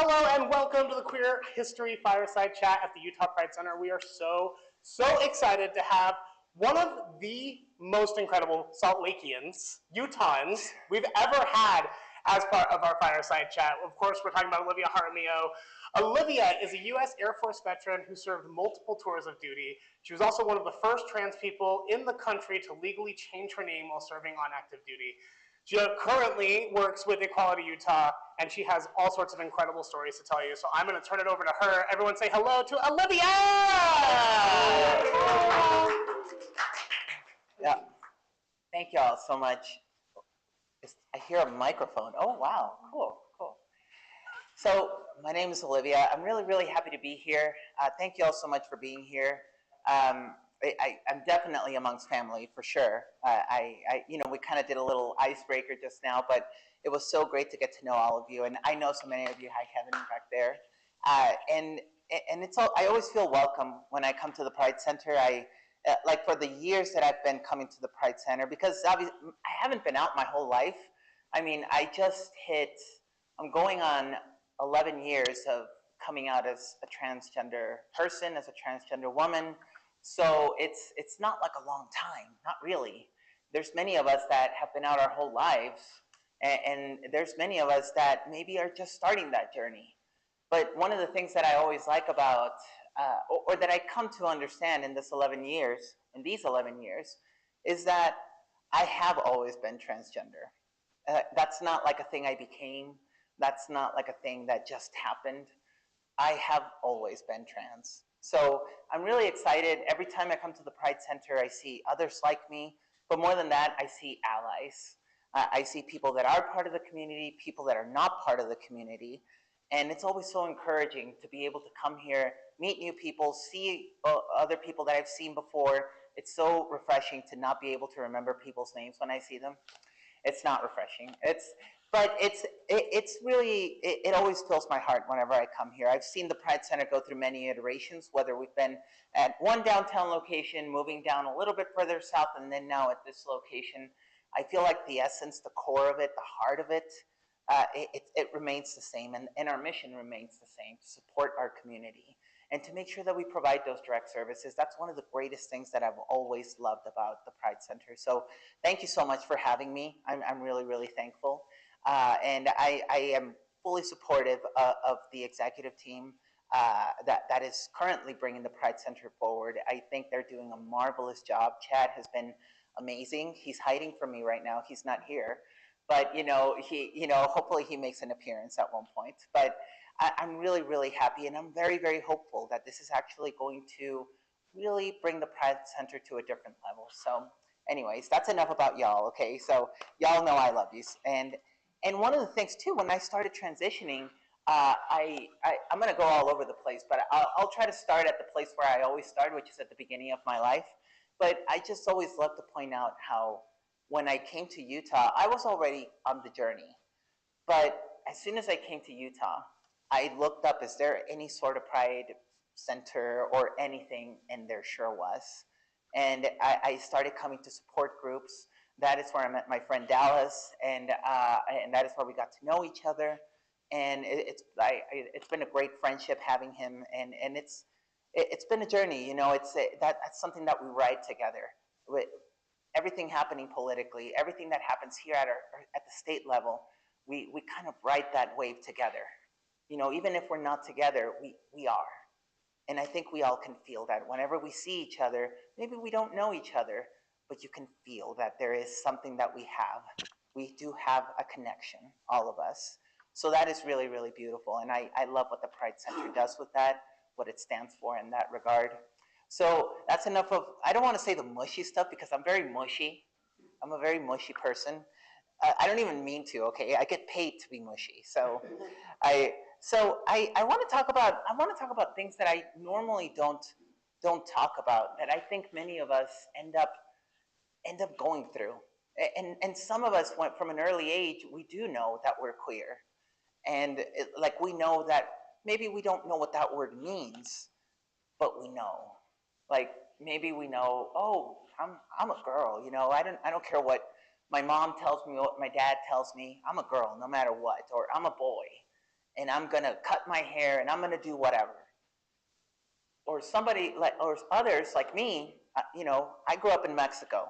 Hello and welcome to the Queer History Fireside Chat at the Utah Pride Center. We are so excited to have one of the most incredible Salt Lakeans, Utahns, we've ever had as part of our Fireside Chat. Of course, we're talking about Olivia Jaramillo. Olivia is a U.S. Air Force veteran who served multiple tours of duty. She was also one of the first trans people in the country to legally change her name while serving on active duty. She currently works with Equality Utah, and she has all sorts of incredible stories to tell you. So I'm going to turn it over to her. Everyone say hello to Olivia! Yeah. Thank you all so much. I hear a microphone. Oh, wow. Cool. So my name is Olivia. I'm really happy to be here. Thank you all so much for being here. I'm definitely amongst family for sure. We kind of did a little icebreaker just now, but it was so great to get to know all of you. And I know so many of you. Hi, Kevin, back there. And it's all, I always feel welcome when I come to the Pride Center. Like for the years that I've been coming to the Pride Center, because obviously I haven't been out my whole life. I mean, I'm going on 11 years of coming out as a transgender person, as a transgender woman. So it's not like a long time, not really. There's many of us that have been out our whole lives, and there's many of us that maybe are just starting that journey. But one of the things that I always like about, or that I come to understand in these 11 years, is that I have always been transgender. That's not like a thing I became. That's not like a thing that just happened. I have always been trans. So I'm really excited. Every time I come to the Pride Center, I see others like me. But more than that, I see allies. I see people that are part of the community, people that are not part of the community. And it's always so encouraging to be able to come here, meet new people, see other people that I've seen before. It's so refreshing to not be able to remember people's names when I see them. It's not refreshing. But it's really, it always fills my heart whenever I come here. I've seen the Pride Center go through many iterations, whether we've been at one downtown location, moving down a little bit further south, and then now at this location. I feel like the essence, the core of it, the heart of it, it remains the same, and our mission remains the same, to support our community and to make sure that we provide those direct services. That's one of the greatest things that I've always loved about the Pride Center. So thank you so much for having me. I'm really thankful. And I am fully supportive of the executive team that is currently bringing the Pride Center forward. I think they're doing a marvelous job. Chad has been amazing. He's hiding from me right now. He's not here. But hopefully he makes an appearance at one point. But I'm really happy, and I'm very hopeful that this is actually going to really bring the Pride Center to a different level. So anyways, that's enough about y'all, okay? So y'all know I love you. And one of the things too, when I started transitioning, I'm gonna go all over the place, but I'll try to start at the place where I always start, which is at the beginning of my life. But I just always love to point out how when I came to Utah, I was already on the journey. But as soon as I came to Utah, I looked up, is there any sort of Pride Center or anything? And there sure was. And I started coming to support groups. That is where I met my friend Dallas, and that is where we got to know each other. And it's been a great friendship having him, and it's been a journey. That's something that we ride together. With everything happening politically, everything that happens here at the state level, we kind of ride that wave together. Even if we're not together, we are. And I think we all can feel that whenever we see each other. Maybe we don't know each other, but you can feel that there is something that we have. We do have a connection, all of us. So that is really beautiful. And I love what the Pride Center does with that, what it stands for in that regard. So that's enough of, I don't want to say the mushy stuff because I'm very mushy. I'm a very mushy person. I don't even mean to, okay? I get paid to be mushy. So I want to talk about things that I normally don't talk about, that I think many of us end up going through. And some of us went from an early age, we do know that we're queer. And we know that maybe we don't know what that word means, but we know. Like maybe we know, oh, I'm a girl, I don't care what my mom tells me, what my dad tells me, I'm a girl no matter what, or I'm a boy and I'm gonna cut my hair and I'm gonna do whatever. Or or others like me, I grew up in Mexico.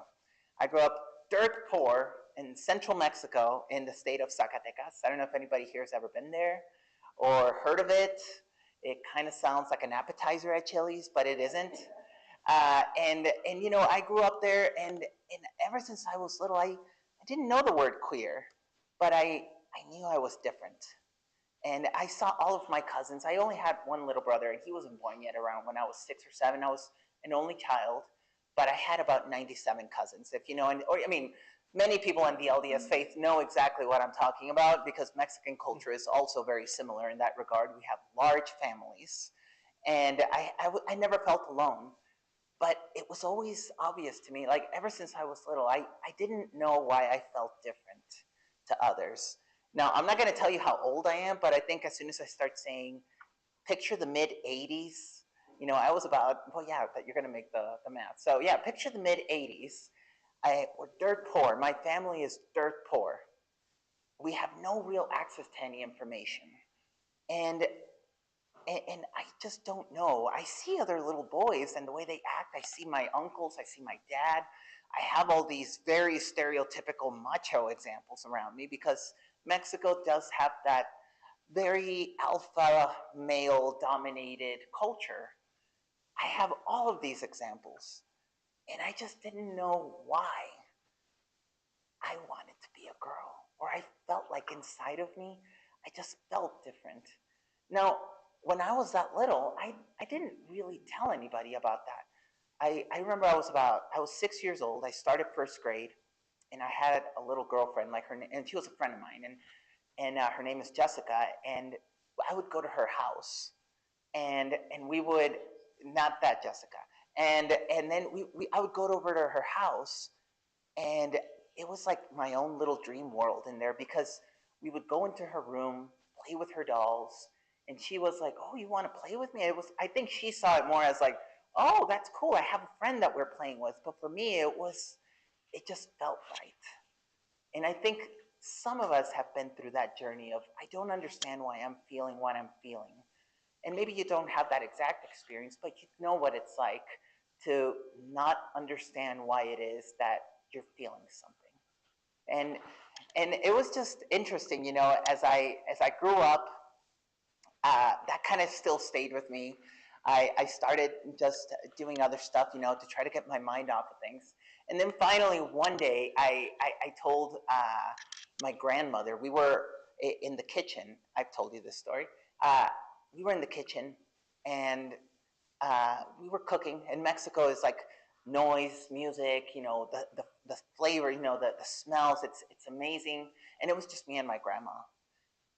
I grew up dirt poor in central Mexico in the state of Zacatecas. I don't know if anybody here has ever been there or heard of it. It kind of sounds like an appetizer at Chili's, but it isn't. And I grew up there, and ever since I was little, I I didn't know the word queer, but I knew I was different. And I saw all of my cousins. I only had one little brother, and he wasn't born yet. Around when I was 6 or 7, I was an only child, but I had about 97 cousins. If you know, many people in the LDS faith know exactly what I'm talking about, because Mexican culture is also very similar in that regard. We have large families, and I never felt alone. But it was always obvious to me, like ever since I was little, I didn't know why I felt different to others. Now, I'm not going to tell you how old I am, but I think as soon as I start saying, picture the mid 80s, I was about, well, yeah, but you're going to make the math. So, yeah, picture the mid 80s. We're dirt poor. My family is dirt poor. We have no real access to any information. And I just don't know. I see other little boys and the way they act. I see my uncles. I see my dad. I have all these very stereotypical macho examples around me, because Mexico does have that very alpha male dominated culture. I have all of these examples, and I just didn't know why I wanted to be a girl, or I felt like inside of me, I just felt different. Now, when I was that little, I didn't really tell anybody about that. I remember I was 6 years old. I started first grade, and I had a little girlfriend, like her, and she was a friend of mine, and her name is Jessica, and I would go to her house, and we would, not that Jessica, and then I would go over to her house, and it was like my own little dream world in there, because we would go into her room, play with her dolls, and she was like, "Oh, you want to play with me?" I think she saw it more as like, "Oh, that's cool. I have a friend that we're playing with." But for me, it just felt right. And I think some of us have been through that journey of, I don't understand why I'm feeling what I'm feeling. And maybe you don't have that exact experience, but you know what it's like to not understand why it is that you're feeling something. And it was just interesting, as I grew up, that kind of still stayed with me. I started just doing other stuff, to try to get my mind off of things. And then finally, one day, I told my grandmother, we were in the kitchen. I've told you this story. We were in the kitchen, and we were cooking. And Mexico is like noise, music, the flavor, the smells. It's amazing. And it was just me and my grandma.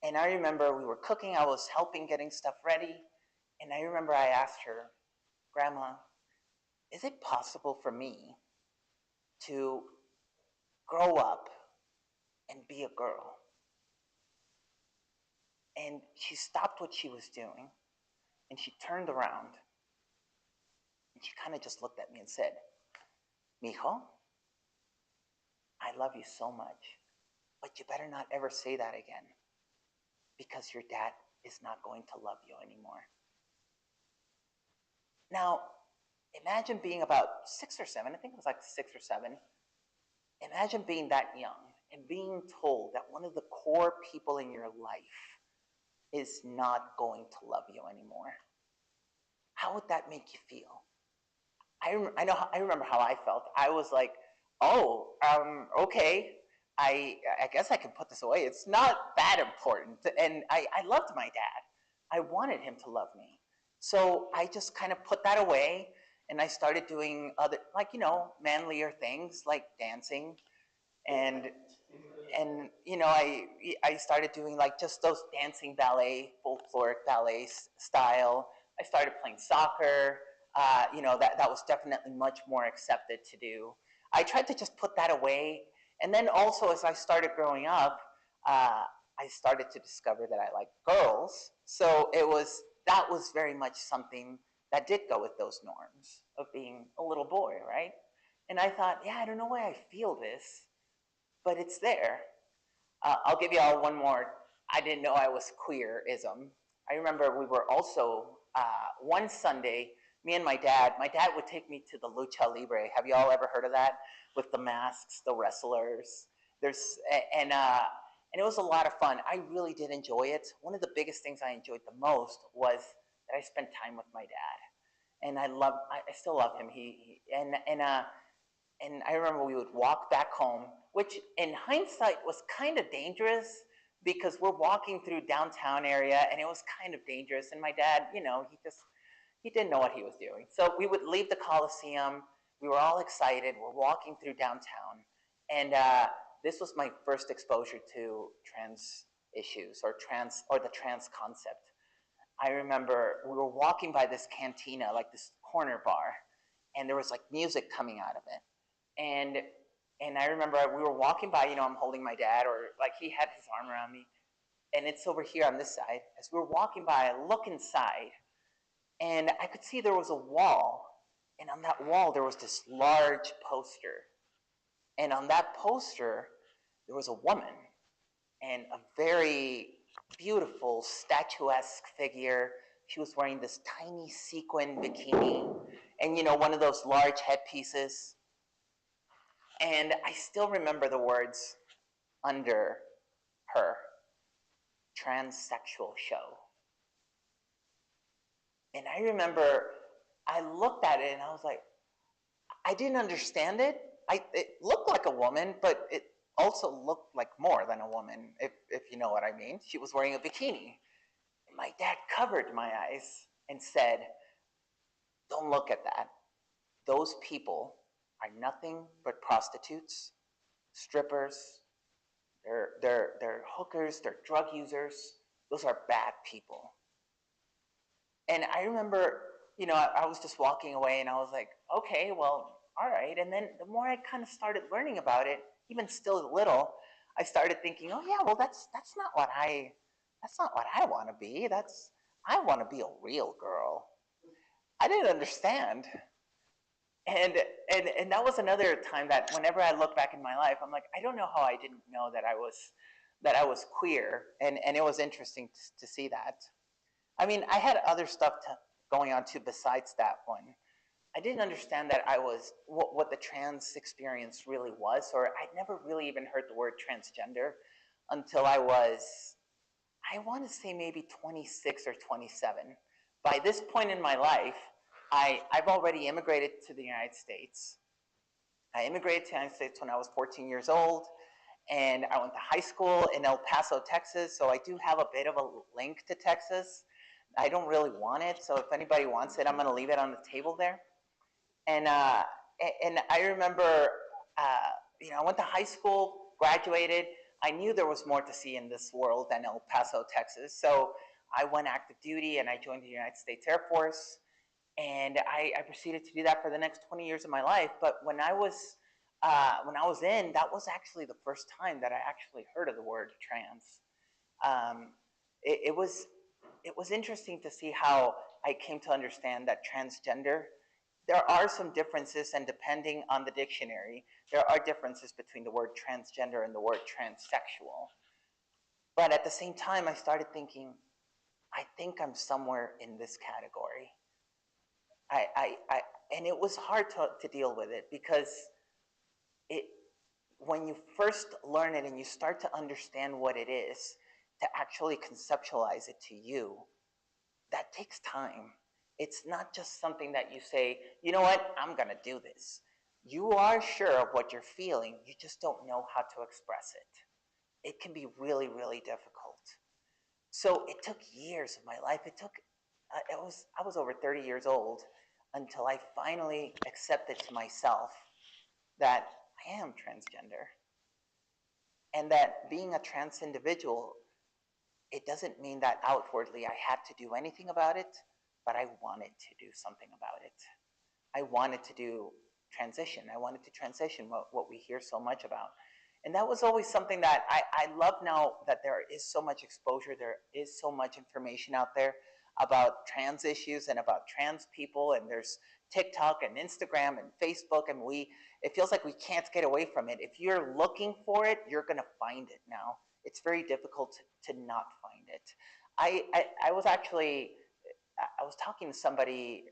And I remember we were cooking. I was helping getting stuff ready. And I remember I asked her, "Grandma, is it possible for me to grow up and be a girl?" And she stopped what she was doing, and she turned around, and she kind of just looked at me and said, "Mijo, I love you so much, but you better not ever say that again, because your dad is not going to love you anymore." Now, imagine being about 6 or 7, I think it was like 6 or 7. Imagine being that young and being told that one of the core people in your life is not going to love you anymore. How would that make you feel? I remember how I felt. I was like, "Oh, okay. I guess I can put this away. It's not that important." And I loved my dad. I wanted him to love me. So I just kind of put that away, and I started doing other, like, manlier things like dancing, and I started doing like just those dancing ballet, folkloric ballet style. I started playing soccer. That was definitely much more accepted to do. I tried to just put that away, and then also as I started growing up, I started to discover that I like girls. So that was very much something that did go with those norms of being a little boy, right? And I thought, yeah, I don't know why I feel this, but it's there. I'll give you all one more. I didn't know I was queer-ism. I remember we were also, one Sunday, me and my dad would take me to the lucha libre. Have you all ever heard of that? With the masks, the wrestlers. And it was a lot of fun. I really did enjoy it. One of the biggest things I enjoyed the most was that I spent time with my dad. And I still love him. And I remember we would walk back home, which in hindsight was kind of dangerous because we're walking through downtown area and it was kind of dangerous. And my dad, he didn't know what he was doing. So we would leave the Coliseum. We were all excited. We're walking through downtown. And this was my first exposure to trans issues or the trans concept. I remember we were walking by this cantina, like this corner bar, and there was like music coming out of it. And I remember we were walking by, I'm holding my dad, or like he had his arm around me, and it's over here on this side. As we were walking by, I look inside, and I could see there was a wall, and on that wall there was this large poster. And on that poster, there was a woman, and a very beautiful, statuesque figure. She was wearing this tiny sequin bikini, and one of those large headpieces. And I still remember the words under her: transsexual show. And I remember I looked at it and I was like, I didn't understand it. It looked like a woman, but it also looked like more than a woman, if you know what I mean. She was wearing a bikini. My dad covered my eyes and said, don't look at that. Those people are nothing but prostitutes, strippers, they're hookers, they're drug users. Those are bad people. And I remember, I was just walking away and I was like, okay, well, all right. And then the more I kind of started learning about it, even still a little, I started thinking, oh yeah, well that's not what I want to be. I want to be a real girl. I didn't understand. And that was another time that whenever I look back in my life, I'm like, I don't know how I didn't know that I was queer, and it was interesting to see that. I mean, I had other stuff going on too besides that one. I didn't understand that I was what the trans experience really was, or I'd never really even heard the word transgender until I want to say maybe 26 or 27. By this point in my life, I've already immigrated to the United States. I immigrated to the United States when I was 14 years old, and I went to high school in El Paso, Texas, so I do have a bit of a link to Texas. I don't really want it, so if anybody wants it, I'm going to leave it on the table there. And I remember, I went to high school, graduated. I knew there was more to see in this world than El Paso, Texas, so I went active duty and I joined the United States Air Force. And I proceeded to do that for the next 20 years of my life. But when I was in, that was actually the first time that I actually heard of the word trans. It was interesting to see how I came to understand that transgender. There are some differences, and depending on the dictionary, there are differences between the word transgender and the word transsexual. But at the same time, I started thinking, I think I'm somewhere in this category. And it was hard to deal with it because when you first learn it and you start to understand what it is, to actually conceptualize it to you, that takes time. It's not just something that you say, you know what, I'm going to do this. You are sure of what you're feeling, you just don't know how to express it. It can be really, really difficult. So it took years of my life. I was over 30 years old until I finally accepted to myself that I am transgender. And that being a trans individual, it doesn't mean that outwardly I had to do anything about it, but I wanted to do something about it. I wanted to do transition. I wanted to transition what we hear so much about. And that was always something that I love now that there is so much exposure, there is so much information out there about trans issues and about trans people, and there's TikTok and Instagram and Facebook, and it feels like we can't get away from it. If you're looking for it, you're gonna find it now. It's very difficult to not find it. I was talking to somebody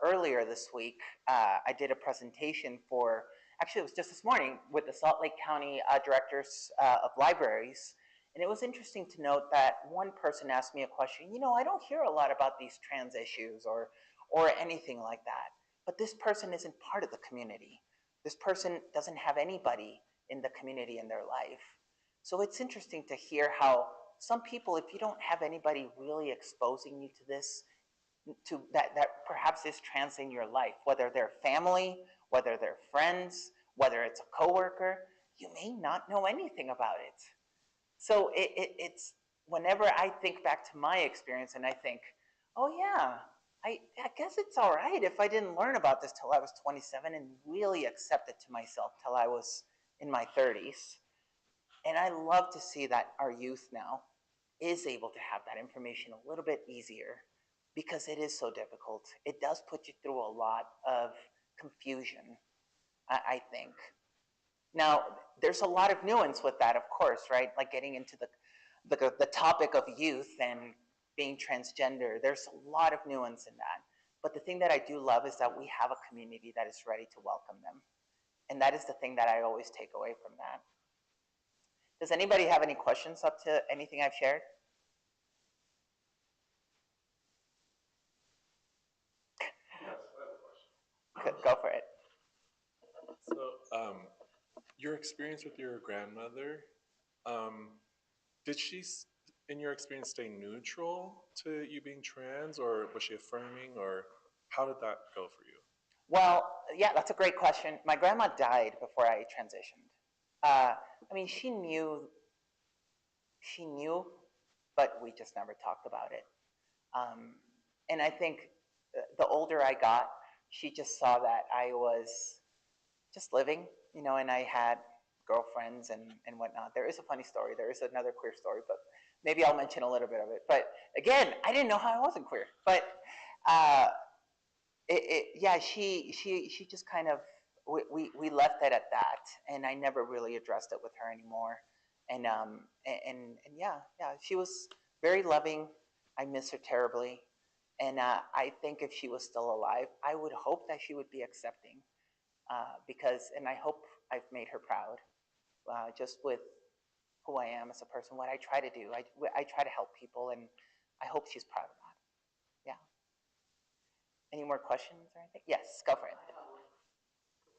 earlier this week. I did a presentation actually it was just this morning with the Salt Lake County Directors of Libraries. And it was interesting to note that one person asked me a question, I don't hear a lot about these trans issues or anything like that. But this person isn't part of the community. this person doesn't have anybody in the community in their life. So it's interesting to hear how some people, if you don't have anybody really exposing you to this, to that perhaps is trans in your life, whether they're family, whether they're friends, whether it's a coworker, you may not know anything about it. So it's whenever I think back to my experience and I think, oh yeah, I guess it's all right if I didn't learn about this till I was 27 and really accept it to myself till I was in my 30s. And I love to see that our youth now is able to have that information a little bit easier because it is so difficult. It does put you through a lot of confusion, I think. Now, there's a lot of nuance with that, of course, right? Like getting into the topic of youth and being transgender. There's a lot of nuance in that. But the thing that I do love is that we have a community that is ready to welcome them. And that is the thing that I always take away from that. Does anybody have any questions up to anything I've shared? Yes, I have a question. Go for it. So, your experience with your grandmother, did she, in your experience, stay neutral to you being trans, or was she affirming, or how did that go for you? Well, yeah, that's a great question. My grandma died before I transitioned. I mean, she knew, but we just never talked about it. And I think the older I got, she just saw that I was just living, and I had girlfriends and whatnot. There is a funny story. There is another queer story, but maybe I'll mention a little bit of it. But again, I didn't know how I wasn't queer. But yeah, she just kind of, we left it at that, and I never really addressed it with her anymore. And yeah, she was very loving. I miss her terribly. And I think if she was still alive, I would hope that she would be accepting. And I hope I've made her proud, just with who I am as a person, what I try to do. I try to help people, and I hope she's proud of that. Yeah. Any more questions or anything? Yes, go for it.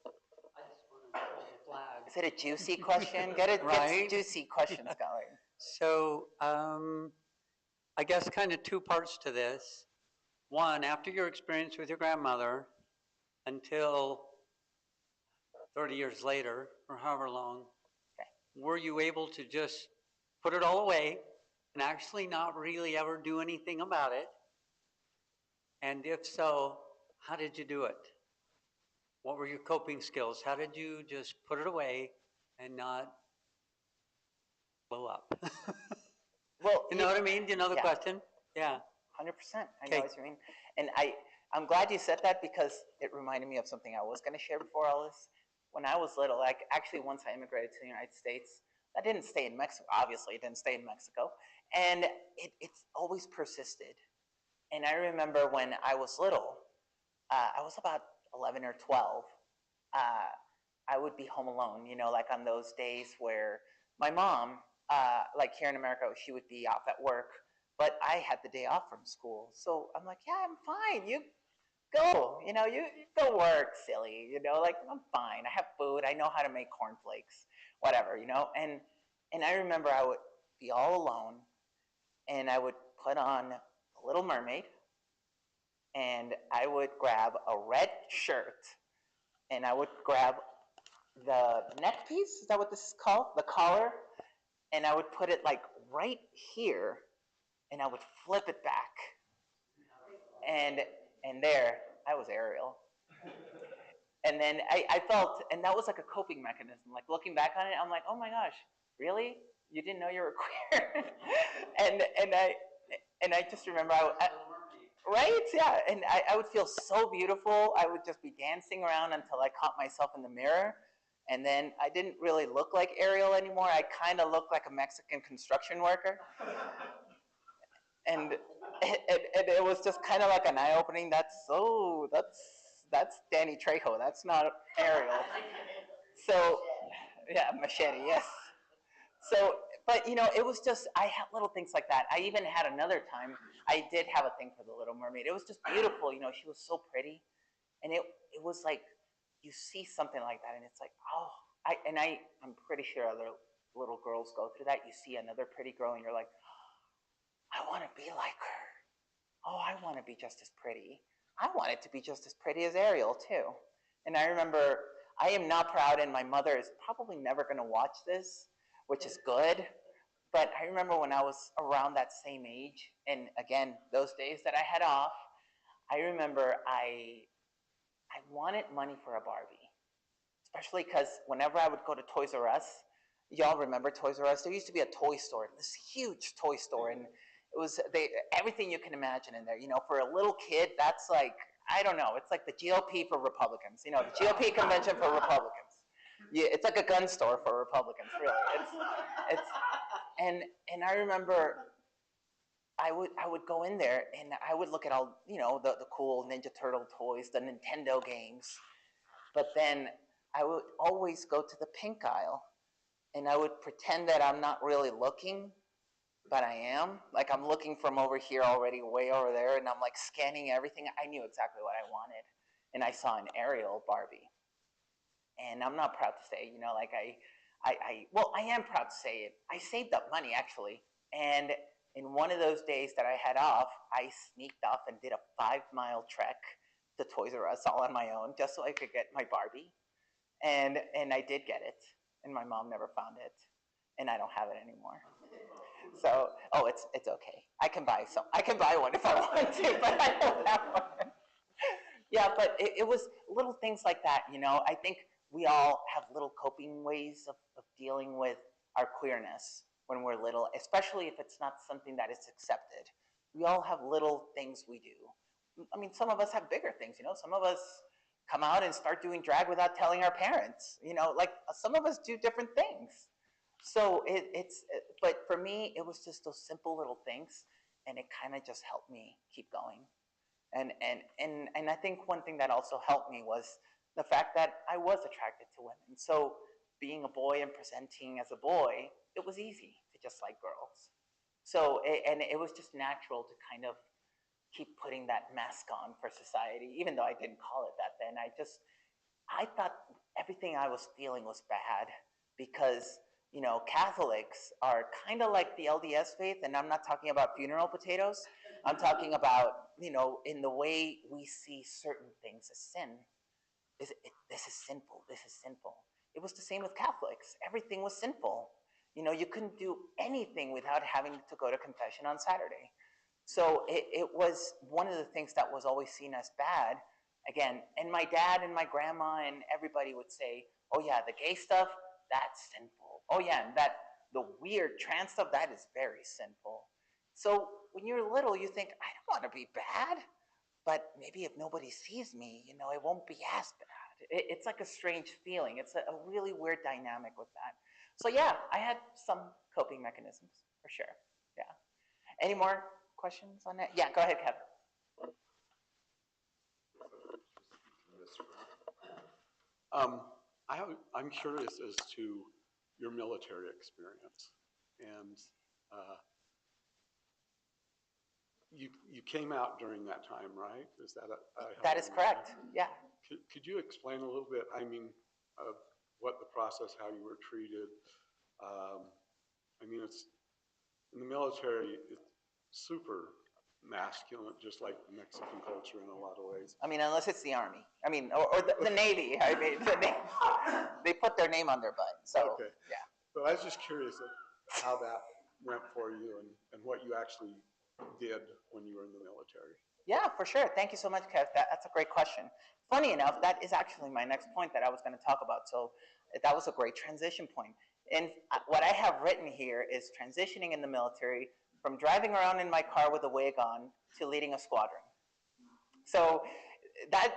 I just want to pull the flag. Is it a juicy question? Get Right. juicy questions going. So, I guess kind of two parts to this. One, after your experience with your grandmother until 30 years later, or however long, Okay. were you able to just put it all away and actually not really ever do anything about it? And if so, how did you do it? What were your coping skills? How did you just put it away and not blow up? Well, You know what I mean? Do you know the yeah. question? Yeah. 100%. I Okay. know what you mean. And I'm glad you said that because it reminded me of something I was going to share before all this. When I was little, actually once I immigrated to the United States, I didn't stay in Mexico. Obviously, it didn't stay in Mexico. And it's always persisted. And I remember when I was little, I was about 11 or 12, I would be home alone, like on those days where my mom, like here in America, she would be off at work, but I had the day off from school. So I'm like, yeah, I'm fine. You go, you go work, silly, like I'm fine. I have food. I know how to make cornflakes, whatever, And I remember I would be all alone and I would put on The Little Mermaid and I would grab a red shirt and I would grab the neck piece. Is that what this is called? The collar. And I would put it like right here and I would flip it back. And there, I was Ariel. And then I felt, and that was like a coping mechanism. Like looking back on it, I'm like, oh my gosh, really? You didn't know you were queer? and I just remember, right? Yeah. And I would feel so beautiful. I would just be dancing around until I caught myself in the mirror. And then I didn't really look like Ariel anymore. I kind of looked like a Mexican construction worker. And it was just kind of like an eye-opening. That's Danny Trejo. That's not Ariel. So, yeah, machete, yes. So, but it was just, I had little things like that. I even had another time, I did have a thing for The Little Mermaid. It was just beautiful, she was so pretty. And it was like, you see something like that, and it's like, oh, I'm pretty sure other little girls go through that. You see another pretty girl, and you're like, I want to be like her. Oh, I want to be just as pretty. I wanted to be just as pretty as Ariel too. And I remember, I am not proud, and my mother is probably never going to watch this, which is good. But I remember when I was around that same age, and again, those days that I had off, I remember I wanted money for a Barbie, especially because whenever I would go to Toys R Us, y'all remember Toys R Us? There used to be a toy store, this huge toy store, and it was everything you can imagine in there. You know, for a little kid, that's like, I don't know, it's like the GOP for Republicans. You know, the GOP convention for Republicans. Yeah, it's like a gun store for Republicans, really. And I remember I would go in there and I would look at all, you know, the cool Ninja Turtle toys, the Nintendo games, but then I would always go to the pink aisle and I would pretend that I'm not really looking, but I am. Like I'm looking from over here already, way over there, and I'm like scanning everything. I knew exactly what I wanted, and I saw an Ariel Barbie, and I'm not proud to say, you know, like well, I am proud to say it. I saved up money actually, and in one of those days that I had off, I sneaked off and did a 5-mile trek to Toys R Us all on my own, just so I could get my Barbie, and I did get it, and my mom never found it, and I don't have it anymore. So, oh, it's okay. I can buy one if I want to, but I don't have one. Yeah, but it was little things like that, you know. I think we all have little coping ways of dealing with our queerness when we're little, especially if it's not something that is accepted. We all have little things we do. I mean, some of us have bigger things, you know. Some of us come out and start doing drag without telling our parents, you know. Like some of us do different things. So but for me, it was just those simple little things, and it kind of just helped me keep going. And I think one thing that also helped me was the fact that I was attracted to women. So being a boy and presenting as a boy, it was easy to just like girls. So and it was just natural to kind of keep putting that mask on for society, even though I didn't call it that then. I thought everything I was feeling was bad because, you know, Catholics are kind of like the LDS faith, and I'm not talking about funeral potatoes. I'm talking about, you know, in the way we see certain things as sin. This is sinful. This is sinful. It was the same with Catholics. Everything was sinful. You know, you couldn't do anything without having to go to confession on Saturday. So it was one of the things that was always seen as bad. Again, and my dad and my grandma and everybody would say, oh yeah, the gay stuff, that's sinful. Oh yeah, and that the weird trans stuff, that is very sinful. So when you're little, you think, I don't want to be bad, but maybe if nobody sees me, you know, it won't be as bad. It's like a strange feeling. It's a really weird dynamic with that. So yeah, I had some coping mechanisms for sure. Yeah. Any more questions on that? Yeah, go ahead, Kevin. I'm curious as to your military experience, and you came out during that time, right? Is that that is correct? Yeah. Could you explain a little bit? I mean, of what the process, how you were treated. I mean, it's in the military. It's super masculine, just like the Mexican culture in a lot of ways. I mean, unless it's the Army. I mean, or the Navy. I mean, they put their name on their butt. So, okay. Yeah. But I was just curious of how that went for you and what you actually did when you were in the military. Yeah, for sure. Thank you so much, Kev. That's a great question. Funny enough, that is actually my next point that I was going to talk about. So that was a great transition point. And what I have written here is transitioning in the military from driving around in my car with a wig on to leading a squadron. So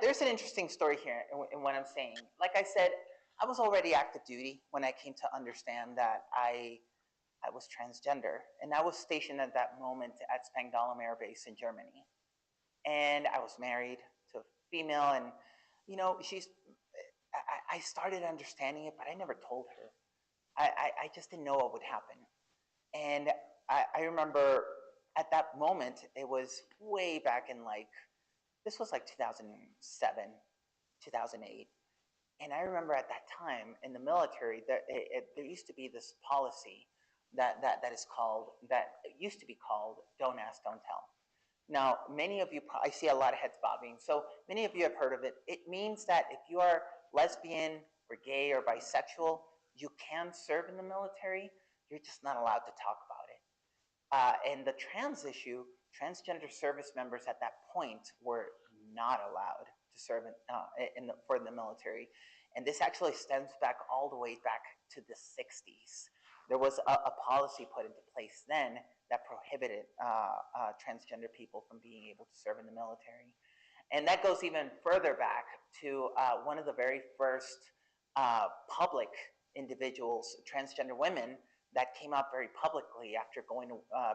there's an interesting story here in what I'm saying. Like I said, I was already active duty when I came to understand that I was transgender, and I was stationed at that moment at Spangdahlem Air Base in Germany. And I was married to a female, and you know, I started understanding it, but I never told her. I just didn't know what would happen. And I remember at that moment, it was way back in this was like 2007, 2008. And I remember at that time in the military, there used to be this policy that is called, that used to be called "Don't Ask, Don't Tell." Now, many of you, I see a lot of heads bobbing, so many of you have heard of it. It means that if you are lesbian or gay or bisexual, you can serve in the military. You're just not allowed to talk about it. And the trans issue, transgender service members at that point were not allowed to serve for the military. And this actually stems back all the way back to the 60s. There was a policy put into place then that prohibited transgender people from being able to serve in the military. And that goes even further back to one of the very first public individuals, transgender women, that came out very publicly after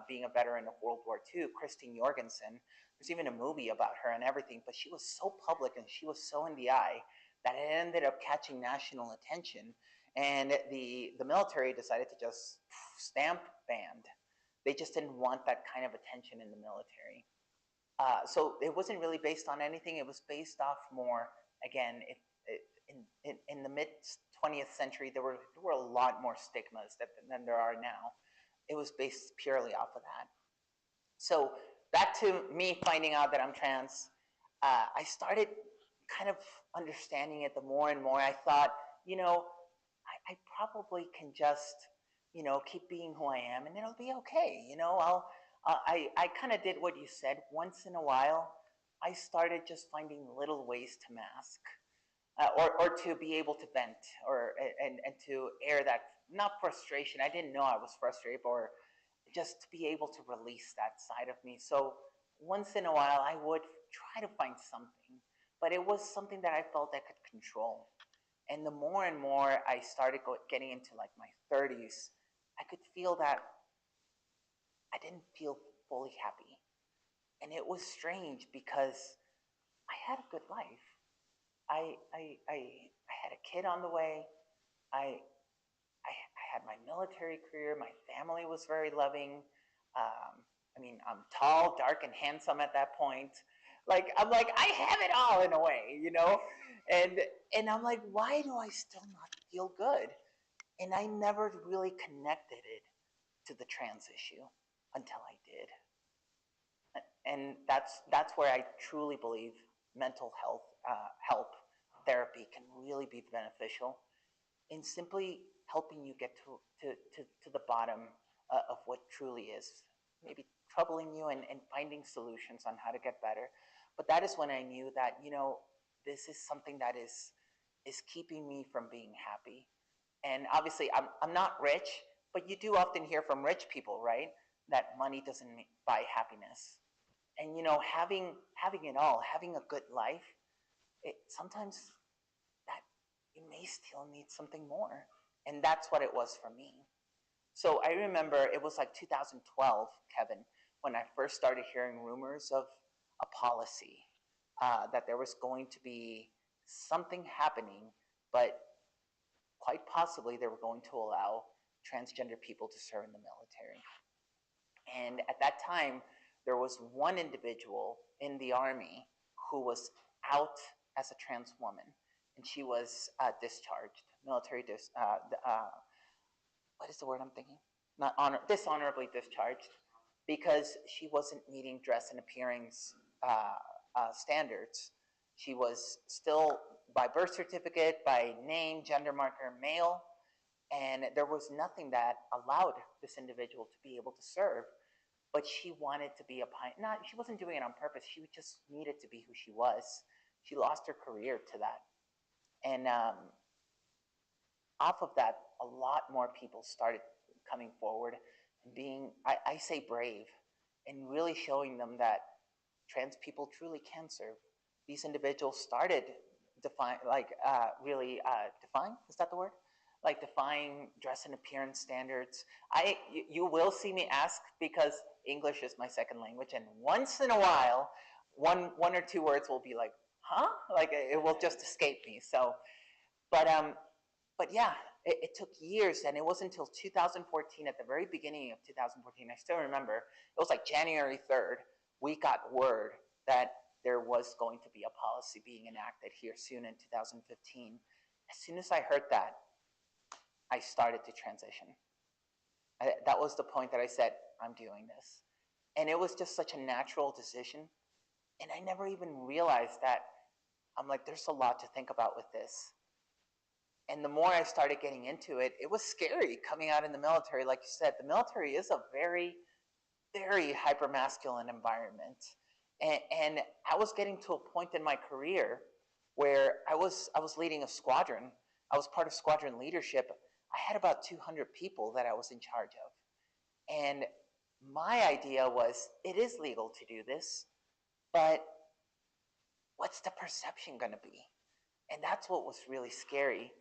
being a veteran of World War II, Christine Jorgensen. There's even a movie about her and everything, but she was so public and she was so in the eye that it ended up catching national attention. And the military decided to just stamp banned. They just didn't want that kind of attention in the military. So it wasn't really based on anything. It was based off more, again, in the mid 20th century, there were a lot more stigmas than there are now. It was based purely off of that. So back to me finding out that I'm trans, I started kind of understanding it the more and more. I thought, I probably can just, keep being who I am and it'll be okay. I kind of did what you said. Once in a while, I started just finding little ways to mask. Or to be able to vent and to air that, not frustration, I didn't know I was frustrated, or just to be able to release that side of me. So once in a while I would try to find something, but it was something that I felt I could control. And the more and more I started getting into like my 30s, I could feel that I didn't feel fully happy. And it was strange because I had a good life. I had a kid on the way. I had my military career. My family was very loving. I'm tall, dark, and handsome at that point. I'm like, I have it all in a way, And I'm like, why do I still not feel good? And I never really connected it to the trans issue until I did. And that's where I truly believe mental health help therapy can really be beneficial in simply helping you get to the bottom of what truly is maybe troubling you, and finding solutions on how to get better. But that is when I knew that this is something that is keeping me from being happy. And obviously I'm not rich, but you do often hear from rich people, right, that money doesn't buy happiness. And having it all, having a good life, sometimes that you may still need something more. And that's what it was for me. So I remember it was like 2012, Kevin, when I first started hearing rumors of a policy that there was going to be something happening, but quite possibly they were going to allow transgender people to serve in the military. And at that time, there was one individual in the Army who was out as a trans woman, and she was discharged, what is the word I'm thinking? Dishonorably discharged, because she wasn't meeting dress and appearance standards. She was still, by birth certificate, by name, gender marker, male, and there was nothing that allowed this individual to be able to serve. But she wanted to be she wasn't doing it on purpose. She just needed to be who she was. She lost her career to that. And off of that, a lot more people started coming forward and being, I say, brave, and really showing them that trans people truly can serve. These individuals started defying, is that the word? Like defying dress and appearance standards. You will see me ask, because English is my second language, and once in a while, one or two words will be like, huh? Like it will just escape me. So, but yeah, it took years, and it wasn't until 2014, at the very beginning of 2014, I still remember, it was like January 3rd, we got word that there was going to be a policy being enacted here soon in 2015. As soon as I heard that, I started to transition. That was the point that I said, I'm doing this. And it was just such a natural decision. And I never even realized that. I'm like, there's a lot to think about with this. And the more I started getting into it, it was scary coming out in the military. Like you said, the military is a very, very hypermasculine environment. And I was getting to a point in my career where I was leading a squadron. I was part of squadron leadership. I had about 200 people that I was in charge of. And my idea was, it is legal to do this, but what's the perception going to be? And that's what was really scary.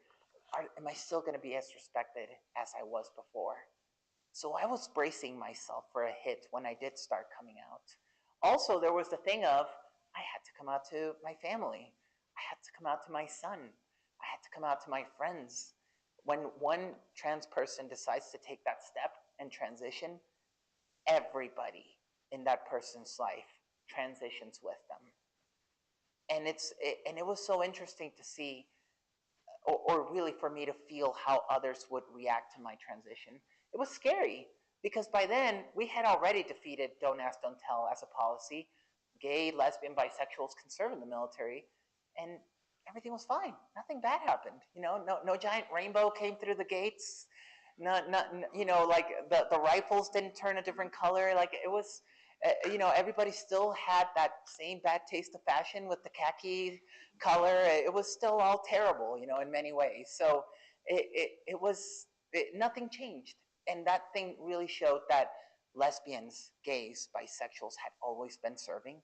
Am I still going to be as respected as I was before? So I was bracing myself for a hit when I did start coming out. Also, there was the thing of, I had to come out to my family. I had to come out to my son. I had to come out to my friends. When one trans person decides to take that step and transition, everybody in that person's life transitions with them. And it was so interesting to see, or really for me to feel how others would react to my transition. It was scary because by then we had already defeated Don't Ask, Don't Tell as a policy. Gay, lesbian, bisexuals can serve in the military, and everything was fine. Nothing bad happened. No giant rainbow came through the gates. Not like the rifles didn't turn a different color. Like it was, everybody still had that same bad taste of fashion with the khaki color. It was still all terrible, in many ways. So nothing changed. And that thing really showed that lesbians, gays, bisexuals had always been serving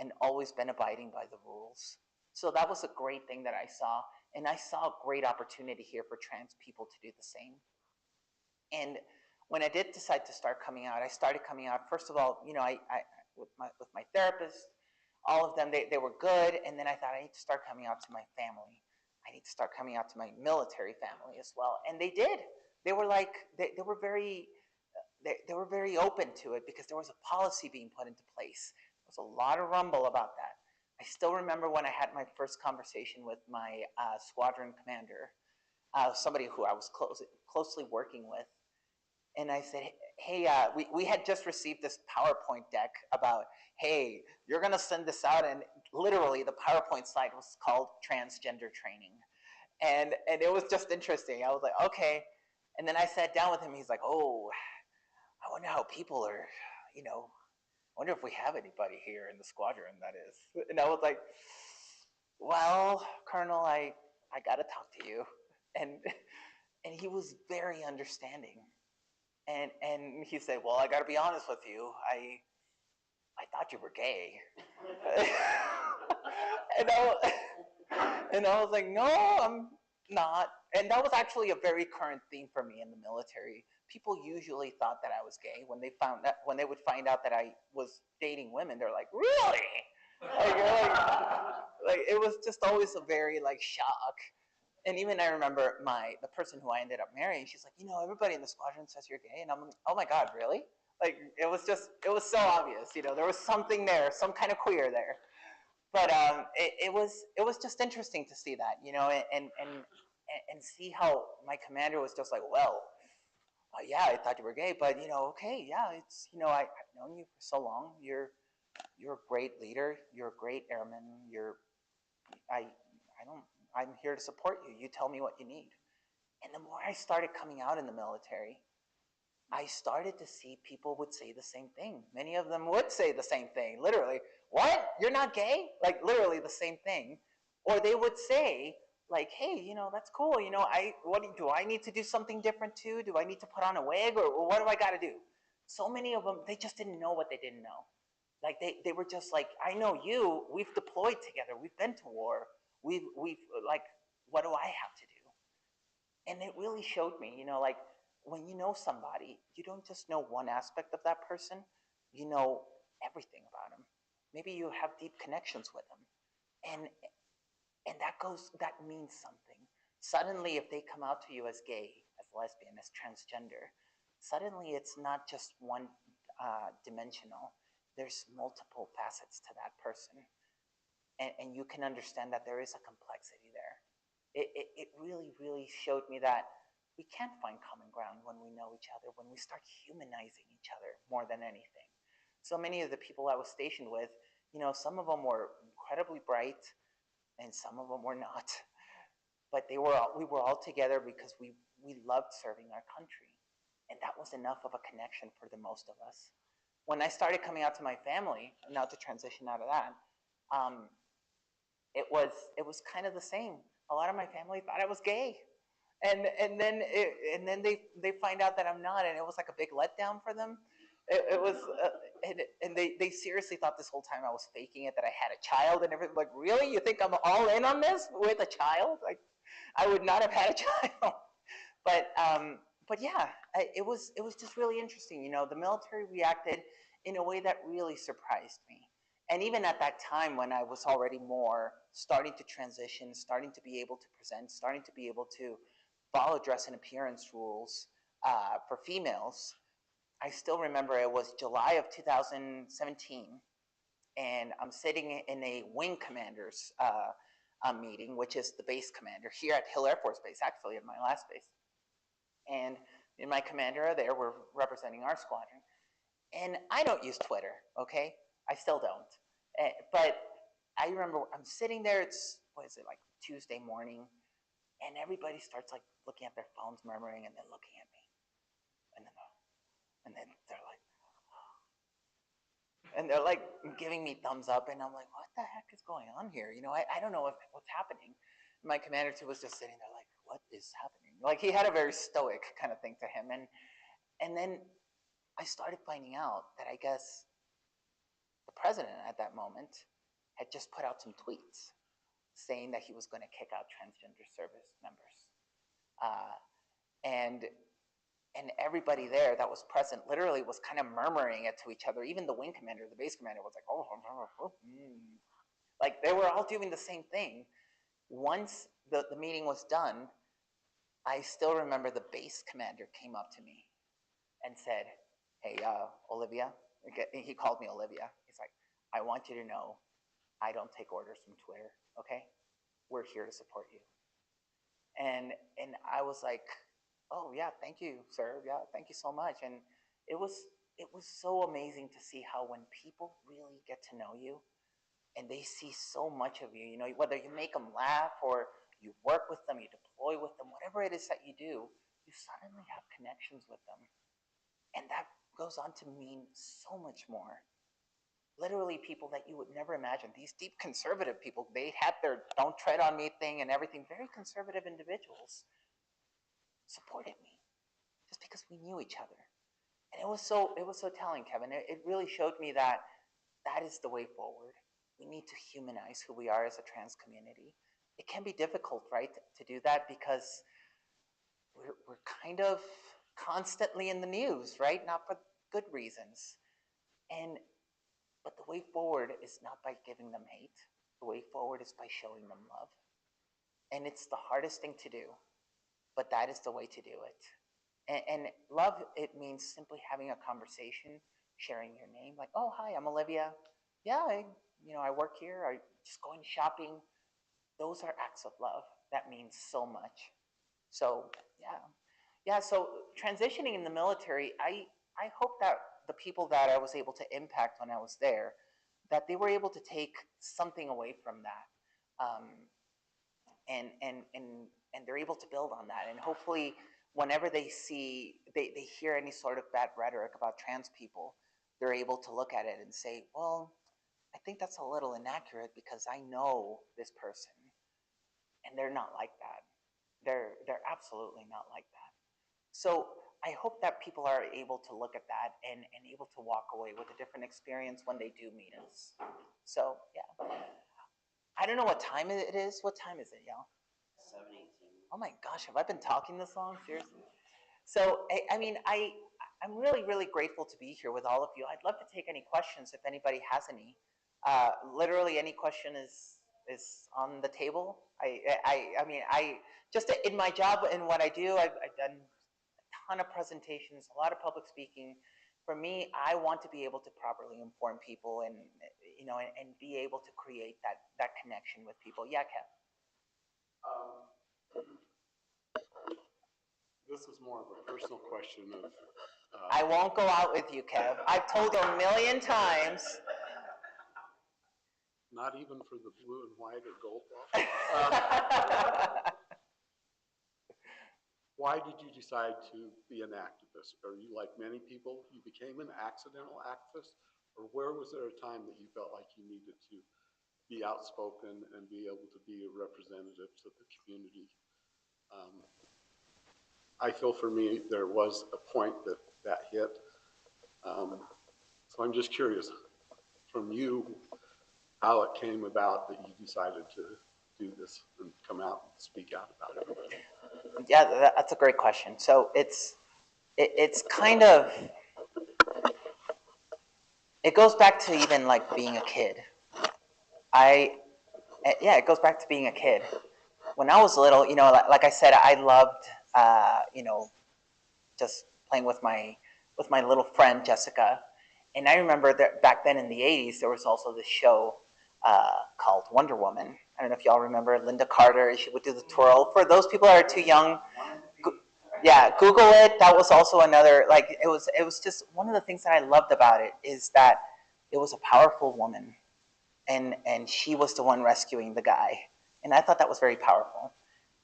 and always been abiding by the rules. So that was a great thing that I saw. And I saw a great opportunity here for trans people to do the same. And when I did decide to start coming out, I started coming out, first of all, I with my therapist, all of them, they were good. And then I thought, I need to start coming out to my family. I need to start coming out to my military family as well. And they did. They were like, they were very open to it because there was a policy being put into place. There was a lot of rumble about that. I still remember when I had my first conversation with my squadron commander, somebody who I was closely working with. And I said, hey, we had just received this PowerPoint deck about, hey, you're going to send this out. And literally the PowerPoint slide was called transgender training. And it was just interesting. I was like, okay. And then I sat down with him. He's like, oh, I wonder how people are, I wonder if we have anybody here in the squadron, that is. And I was like, well, Colonel, I got to talk to you. And he was very understanding. And he said, well, I got to be honest with you. I thought you were gay. and I was like, no, I'm not. And that was actually a very current theme for me in the military. People usually thought that I was gay when they would find out that I was dating women. They're like, really? Like it was just always a very shock. And even I remember the person who I ended up marrying, she's like, everybody in the squadron says you're gay. And I'm like, oh my God, really? Like, it was so obvious, there was something there, some kind of queer there. But it was just interesting to see that, and see how my commander was just like, well, yeah, I thought you were gay, but, okay, yeah, it's, I've known you for so long. You're a great leader. You're a great airman. I'm here to support you. You tell me what you need. And the more I started coming out in the military, I started to see people would say the same thing. Many of them would say the same thing, literally. What? You're not gay? Like literally the same thing. Or they would say, like, hey, that's cool. Do I need to do something different too? Do I need to put on a wig or what do I got to do? So many of them, they just didn't know what they didn't know. Like they were just like, I know you, we've deployed together. We've been to war. We've like, what do I have to do? And it really showed me, like when you know somebody, you don't just know one aspect of that person, you know everything about them. Maybe you have deep connections with them. And that means something. Suddenly, if they come out to you as gay, as lesbian, as transgender, suddenly it's not just one dimensional. There's multiple facets to that person. And you can understand that there is a complexity there. it really, really showed me that we can find common ground when we know each other, when we start humanizing each other more than anything. So many of the people I was stationed with, some of them were incredibly bright and some of them were not. But we were all together because we loved serving our country. And that was enough of a connection for the most of us. When I started coming out to my family, now to transition out of that, um, it was kind of the same. A lot of my family thought I was gay, and then they find out that I'm not, and it was like a big letdown for them. It was, and they seriously thought this whole time I was faking it, that I had a child and everything. Like, really, you think I'm all in on this with a child? Like, I would not have had a child. But but yeah, it was just really interesting. The military reacted in a way that really surprised me. And even at that time, when I was already more starting to transition, starting to be able to present, starting to be able to follow dress and appearance rules for females, I still remember it was July of 2017, and I'm sitting in a wing commander's meeting, which is the base commander here at Hill Air Force Base, actually, at my last base. And me and my commander are there. We're representing our squadron. And I don't use Twitter, okay? I still don't. But I remember I'm sitting there. It's, what is it, like Tuesday morning, and everybody starts like looking at their phones, murmuring, and then looking at me, and then they're like giving me thumbs up, and I'm like, what the heck is going on here? I don't know what's happening. My commander too was just sitting there like, what is happening? Like, he had a very stoic kind of thing to him, and then I started finding out that I guess the president at that moment had just put out some tweets saying that he was going to kick out transgender service members. Uh, and and everybody there that was present literally was kind of murmuring it to each other. Even the wing commander, the base commander, was like, like they were all doing the same thing. Once the meeting was done, I still remember the base commander came up to me and said, hey, Olivia, he called me Olivia. He's like, I want you to know I don't take orders from Twitter, okay? We're here to support you. And I was like, oh yeah, thank you, sir. Yeah, thank you so much. And it was so amazing to see how when people really get to know you and they see so much of you, whether you make them laugh or you work with them, you deploy with them, whatever it is that you do, you suddenly have connections with them. And that goes on to mean so much more. Literally people that you would never imagine. These deep conservative people, they had their don't tread on me thing and everything. Very conservative individuals supported me just because we knew each other. And it was so telling, Kevin. It really showed me that is the way forward. We need to humanize who we are as a trans community. It can be difficult, right, to do that because we're kind of constantly in the news, right? Not for good reasons. But the way forward is not by giving them hate. The way forward is by showing them love. And it's the hardest thing to do, but that is the way to do it. And love, it means simply having a conversation, sharing your name, like, oh, hi, I'm Olivia. Yeah, I work here. I just going shopping. Those are acts of love. That means so much. So yeah. So transitioning in the military, I hope that the people that I was able to impact when I was there, that they were able to take something away from that, and they're able to build on that. And hopefully, whenever they hear any sort of bad rhetoric about trans people, they're able to look at it and say, well, I think that's a little inaccurate because I know this person, and they're not like that. They're absolutely not like that. So I hope that people are able to look at that and able to walk away with a different experience when they do meet us. So yeah, I don't know what time it is. What time is it, y'all? 7:18. Oh my gosh, have I been talking this long? Seriously? So I'm really, really grateful to be here with all of you. I'd love to take any questions if anybody has any. Literally any question is on the table. I just in my job and what I do, I've done a ton of presentations, a lot of public speaking. For me, I want to be able to properly inform people and and be able to create that connection with people. Yeah, Kev. This is more of a personal question of. I won't go out with you, Kev. I've told you a million times. Not even for the blue and white or gold ball. Why did you decide to be an activist? Are you like many people, you became an accidental activist? Or where was there a time that you felt like you needed to be outspoken and be able to be a representative to the community? I feel for me, there was a point that hit. So I'm just curious from you how it came about that you decided to do this and come out and speak out about it. Yeah, that's a great question. So it's kind of, it goes back to even like being a kid. It goes back to being a kid. When I was little, like I said, I loved, just playing with my little friend Jessica. And I remember that back then in the 80s, there was also this show called Wonder Woman. I don't know if y'all remember Linda Carter. She would do the twirl. For those people that are too young, Google it. That was also another, like, it was just one of the things that I loved about it is that it was a powerful woman, and she was the one rescuing the guy. And I thought that was very powerful.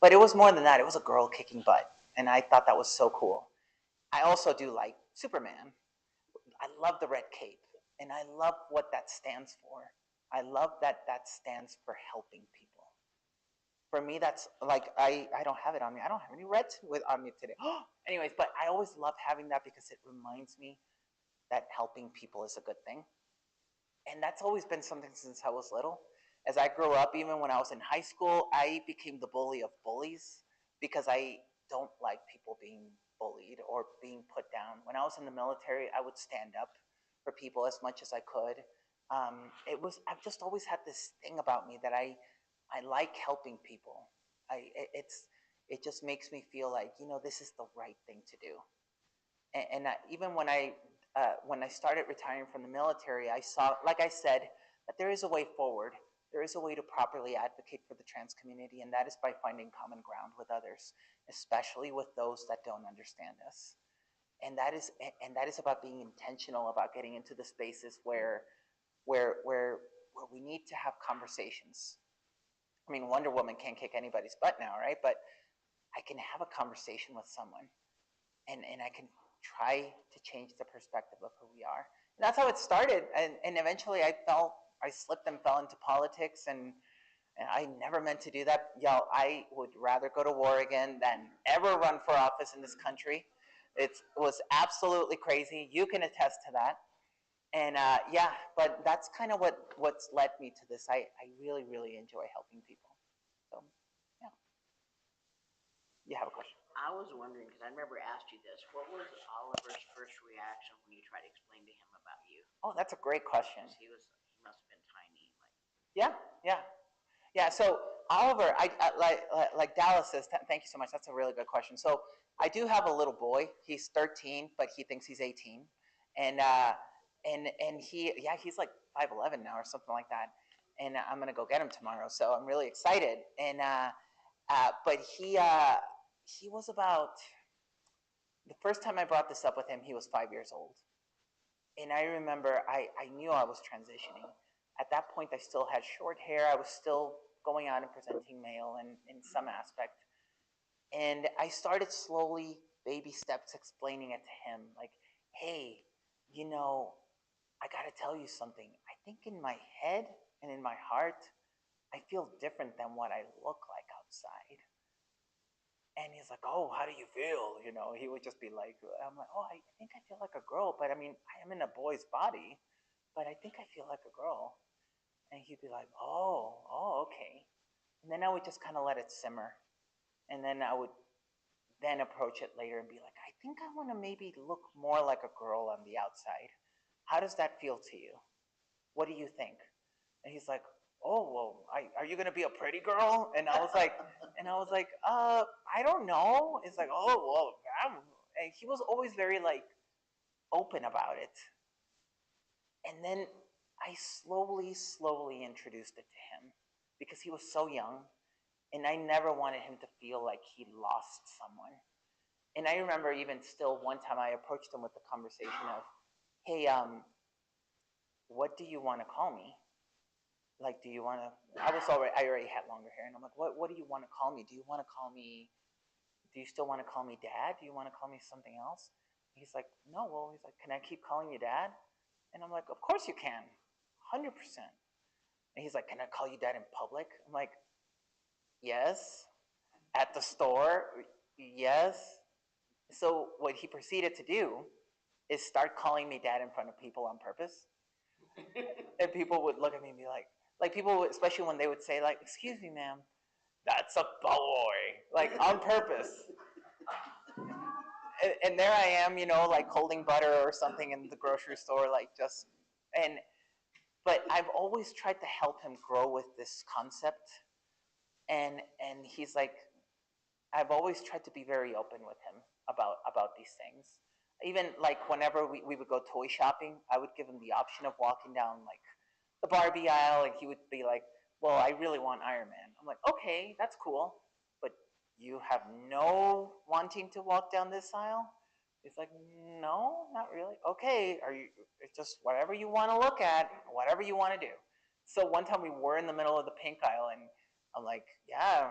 But it was more than that. It was a girl kicking butt. And I thought that was so cool. I also do like Superman. I love the red cape. And I love what that stands for. I love that stands for helping people. For me, that's like, I don't have it on me. I don't have any reds on me today. Anyways, but I always love having that because it reminds me that helping people is a good thing. And that's always been something since I was little. As I grew up, even when I was in high school, I became the bully of bullies because I don't like people being bullied or being put down. When I was in the military, I would stand up for people as much as I could. I've just always had this thing about me that I like helping people. It just makes me feel like, this is the right thing to do. And even when I started retiring from the military, I saw, like I said, that there is a way forward. There is a way to properly advocate for the trans community, and that is by finding common ground with others, especially with those that don't understand us. And that is about being intentional about getting into the spaces where we need to have conversations. I mean, Wonder Woman can't kick anybody's butt now, right? But I can have a conversation with someone, and I can try to change the perspective of who we are. And that's how it started. And eventually I slipped and fell into politics, and I never meant to do that. Y'all, I would rather go to war again than ever run for office in this country. It was absolutely crazy. You can attest to that. And but that's kind of what's led me to this. I really, really enjoy helping people. So, yeah. You have a question? I was wondering, because I never asked you this, what was Oliver's first reaction when you tried to explain to him about you? Oh, that's a great question. He must have been tiny. Yeah. So Oliver, like Dallas says, thank you so much. That's a really good question. So I do have a little boy. He's 13, but he thinks he's 18, and he's like 5'11" now or something like that. And I'm gonna go get him tomorrow, so I'm really excited. And but he was about, the first time I brought this up with him, he was 5 years old. And I remember I knew I was transitioning. At that point, I still had short hair. I was still going out and presenting male in some aspect. And I started slowly, baby steps, explaining it to him. Like, hey, I got to tell you something. I think in my head and in my heart, I feel different than what I look like outside. And he's like, oh, how do you feel? He would just be like, I'm like, oh, I think I feel like a girl, but I mean, I am in a boy's body, but I think I feel like a girl. And he'd be like, oh, okay. And then I would just kind of let it simmer. And then I would then approach it later and be like, I think I want to maybe look more like a girl on the outside. How does that feel to you? What do you think? And he's like, oh, well, are you going to be a pretty girl? And I was like, I don't know. It's like, oh, well, and he was always very like open about it. And then I slowly introduced it to him because he was so young. And I never wanted him to feel like he lost someone. And I remember even still one time I approached him with the conversation of, hey, what do you want to call me? Like, do you want to, I already had longer hair, and I'm like, what do you want to call me? Do you want to call me, do you still want to call me dad? Do you want to call me something else? He's like, no, well, he's like, can I keep calling you dad? And I'm like, of course you can, 100%. And he's like, can I call you dad in public? I'm like, yes. At the store, yes. So what he proceeded to do is start calling me dad in front of people on purpose. And people would look at me and be like people, especially when they would say like, excuse me, ma'am, that's a boy, like on purpose. And there I am, like holding butter or something in the grocery store, like just, but I've always tried to help him grow with this concept. And he's like, I've always tried to be very open with him about these things. Even like whenever we would go toy shopping, I would give him the option of walking down like the Barbie aisle, and he would be like, well, I really want Iron Man. I'm like, okay, that's cool, but you have no wanting to walk down this aisle? He's like, no, not really. Okay, it's just whatever you want to look at, whatever you want to do. So one time we were in the middle of the pink aisle, and I'm like, yeah.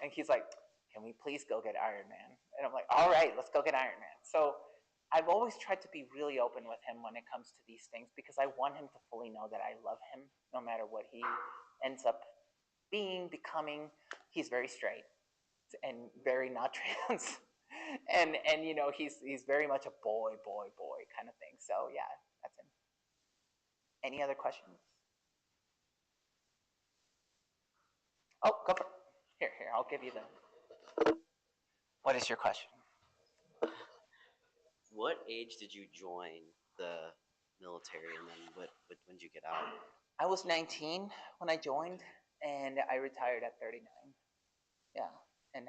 And he's like, can we please go get Iron Man? And I'm like, all right, let's go get Iron Man. So I've always tried to be really open with him when it comes to these things, because I want him to fully know that I love him no matter what he ends up becoming. He's very straight and very not trans. and he's very much a boy kind of thing. So yeah, that's him. Any other questions? Oh, go for it. Here, I'll give you the. What is your question? What age did you join the military, and then when did you get out? I was 19 when I joined, and I retired at 39. Yeah, and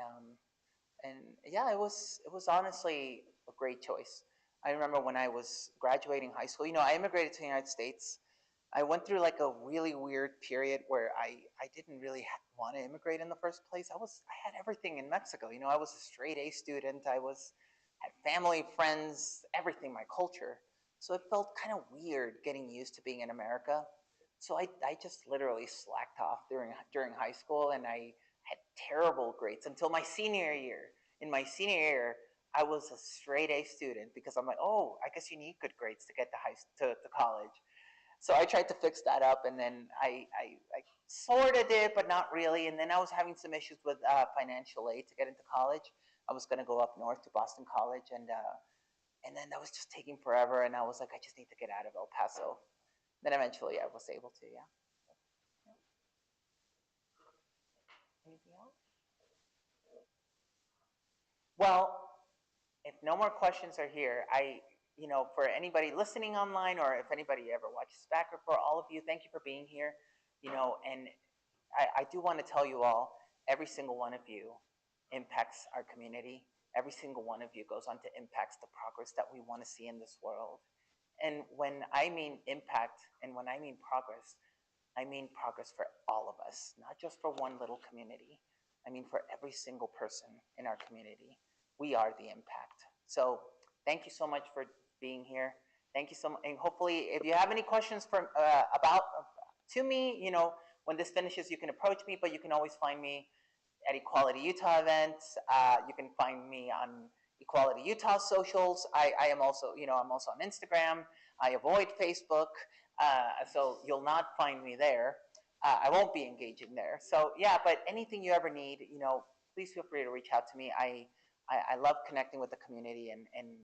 yeah, it was honestly a great choice. I remember when I was graduating high school. I immigrated to the United States. I went through like a really weird period where I didn't really want to immigrate in the first place. I had everything in Mexico. I was a straight A student. Had family, friends, everything, my culture. So it felt kind of weird getting used to being in America. So I just literally slacked off during high school, and I had terrible grades until my senior year. In my senior year, I was a straight A student because I'm like, oh, I guess you need good grades to get to college. So I tried to fix that up, and then I sort of did, but not really. And then I was having some issues with financial aid to get into college. I was going to go up north to Boston College, and then that was just taking forever. And I was like, I just need to get out of El Paso. Then eventually, I was able to. Yeah. Anything else? Well, if no more questions are here, for anybody listening online, or if anybody ever watches back, or for all of you, thank you for being here. And I do want to tell you all, every single one of you impacts our community. Every single one of you goes on to impacts the progress that we want to see in this world. And when I mean impact and when I mean progress for all of us, not just for one little community. I mean for every single person in our community. We are the impact. So thank you so much for being here. Thank you so much. And hopefully, if you have any questions to me, when this finishes, you can approach me, but you can always find me at Equality Utah events. You can find me on Equality Utah socials. I am also, I'm also on Instagram. I avoid Facebook, so you'll not find me there. I won't be engaging there. So yeah, but anything you ever need, please feel free to reach out to me. I love connecting with the community, and